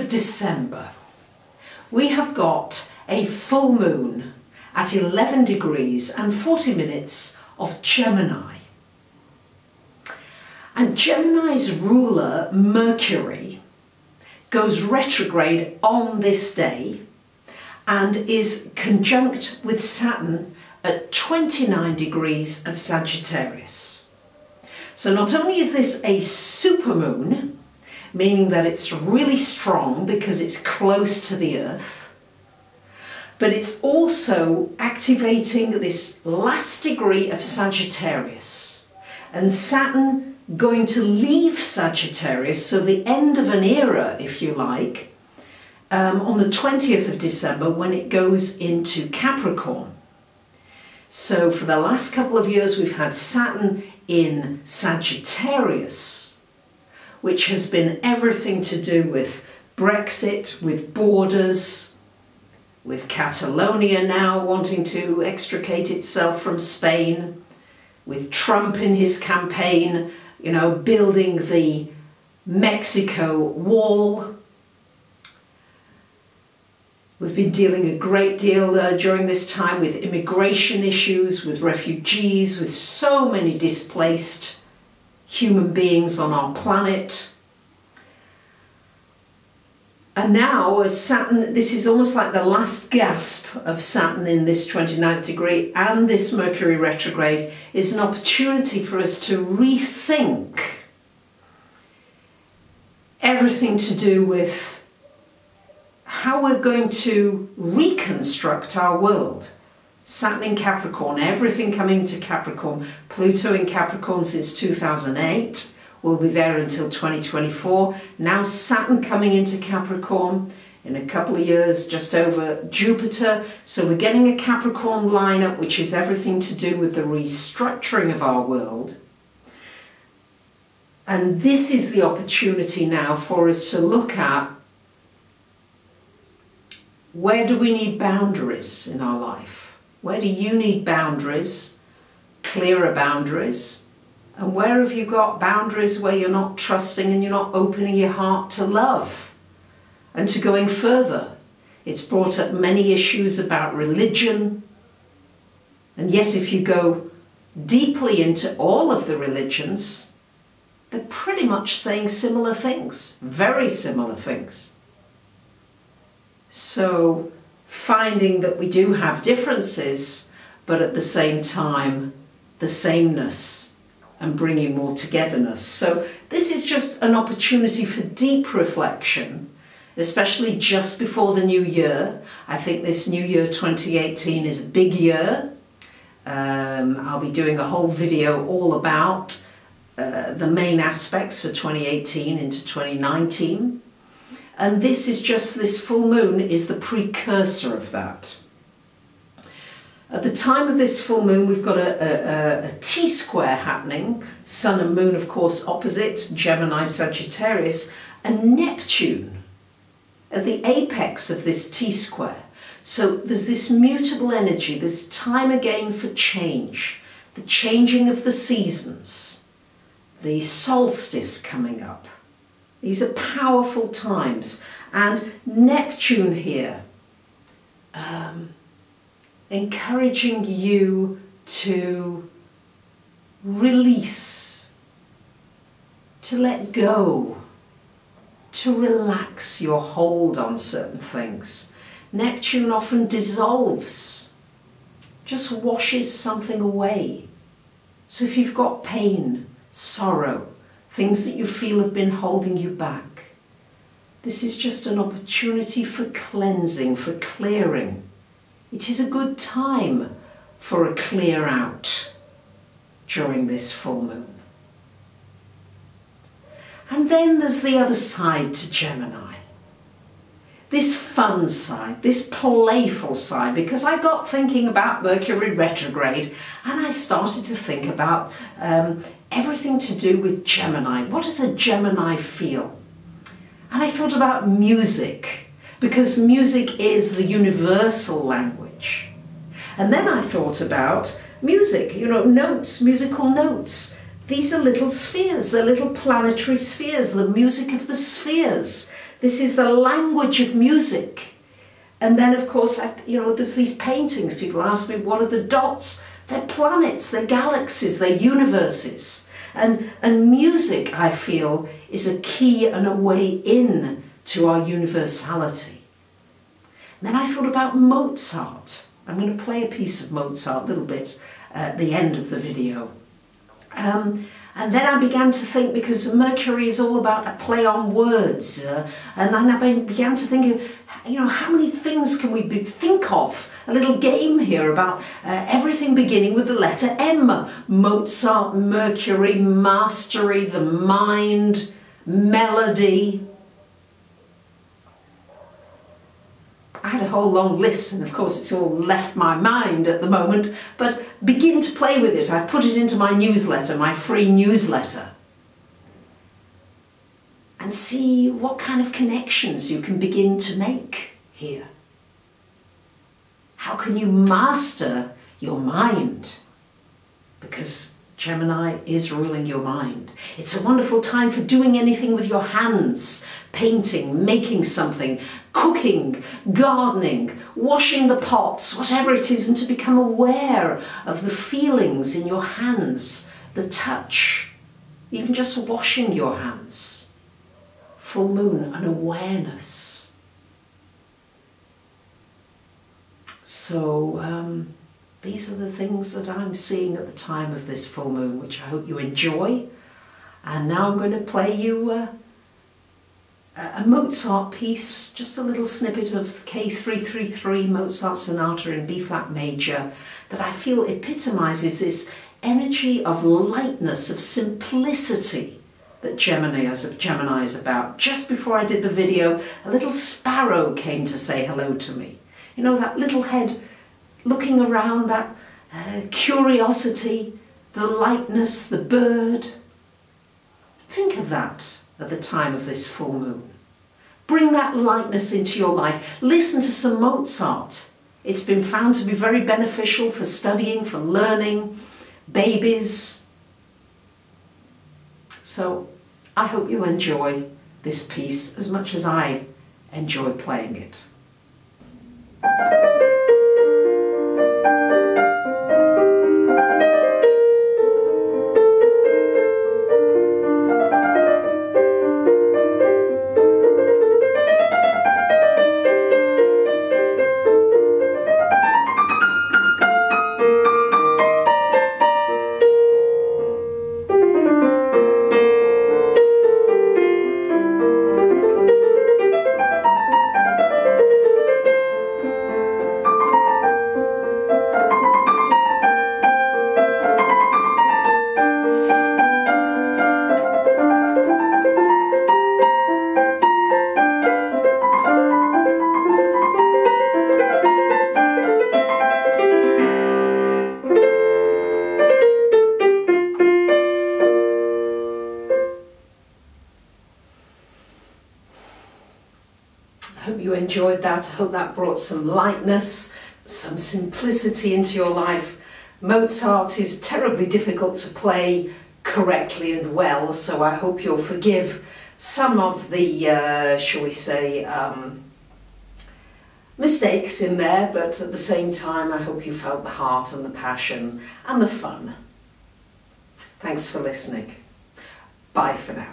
of December, we have got a full moon at 11 degrees and 40 minutes of Gemini. And Gemini's ruler, Mercury, goes retrograde on this day and is conjunct with Saturn at 29 degrees of Sagittarius. So not only is this a supermoon, meaning that it's really strong because it's close to the Earth, but it's also activating this last degree of Sagittarius. And Saturn going to leave Sagittarius, so the end of an era, if you like, on the 20th of December when it goes into Capricorn. So for the last couple of years we've had Saturn in Sagittarius, which has been everything to do with Brexit, with borders, with Catalonia now wanting to extricate itself from Spain, with Trump in his campaign, you know, building the Mexico wall. We've been dealing a great deal during this time with immigration issues, with refugees, with so many displaced human beings on our planet. And now as Saturn, this is almost like the last gasp of Saturn in this 29th degree, and this Mercury retrograde is an opportunity for us to rethink everything to do with how we're going to reconstruct our world. Saturn in Capricorn, everything coming to Capricorn. Pluto in Capricorn since 2008, will be there until 2024. Now Saturn coming into Capricorn in a couple of years, just over Jupiter. So we're getting a Capricorn lineup, which is everything to do with the restructuring of our world. And this is the opportunity now for us to look at where do we need boundaries in our life? Where do you need boundaries, clearer boundaries? And where have you got boundaries where you're not trusting and you're not opening your heart to love and to going further? It's brought up many issues about religion. And yet if you go deeply into all of the religions, they're pretty much saying similar things, very similar things. So finding that we do have differences, but at the same time, the sameness and bringing more togetherness. So this is just an opportunity for deep reflection, especially just before the new year. I think this new year 2018 is a big year. I'll be doing a whole video all about the main aspects for 2018 into 2019. And this is just, this full moon is the precursor of that. At the time of this full moon, we've got a T-square happening. Sun and moon, of course, opposite, Gemini, Sagittarius, and Neptune at the apex of this T-square. So there's this mutable energy, this time again for change, the changing of the seasons, the solstice coming up. These are powerful times. And Neptune here, encouraging you to release, to let go, to relax your hold on certain things. Neptune often dissolves, just washes something away. So if you've got pain, sorrow, things that you feel have been holding you back, this is just an opportunity for cleansing, for clearing. It is a good time for a clear out during this full moon. And then there's the other side to Gemini. This fun side, this playful side, because I got thinking about Mercury retrograde and I started to think about everything to do with Gemini. What does a Gemini feel? And I thought about music, because music is the universal language. And then I thought about music, you know, notes, musical notes. These are little spheres, they're little planetary spheres, the music of the spheres. This is the language of music. And then, of course, there's these paintings. People ask me, what are the dots? They're planets, they're galaxies, they're universes. And music, I feel, is a key and a way in to our universality. And then I thought about Mozart. I'm going to play a piece of Mozart a little bit at the end of the video. And then I began to think, because Mercury is all about a play on words, and then I began to think of, how many things can we think of? A little game here about everything beginning with the letter M. Mozart, Mercury, mastery, the mind, melody. I had a whole long list, and of course it's all left my mind at the moment, but begin to play with it. I've put it into my newsletter, my free newsletter. And see what kind of connections you can begin to make here. How can you master your mind? Because Gemini is ruling your mind. It's a wonderful time for doing anything with your hands. Painting, making something, cooking, gardening, washing the pots, whatever it is, and to become aware of the feelings in your hands, the touch, even just washing your hands. Full moon, an awareness. So these are the things that I'm seeing at the time of this full moon, which I hope you enjoy. And now I'm going to play you a Mozart piece, just a little snippet of K333 Mozart Sonata in B-flat major, that I feel epitomizes this energy of lightness, of simplicity that Gemini is about. Just before I did the video, a little sparrow came to say hello to me. That little head looking around, that curiosity, the lightness, the bird. Think of that at the time of this full moon. Bring that lightness into your life. Listen to some Mozart. It's been found to be very beneficial for studying, for learning, babies. So I hope you'll enjoy this piece as much as I enjoy playing it. I hope you enjoyed that. I hope that brought some lightness, some simplicity into your life. Mozart is terribly difficult to play correctly and well, so I hope you'll forgive some of the, shall we say, mistakes in there, but at the same time I hope you felt the heart and the passion and the fun. Thanks for listening. Bye for now.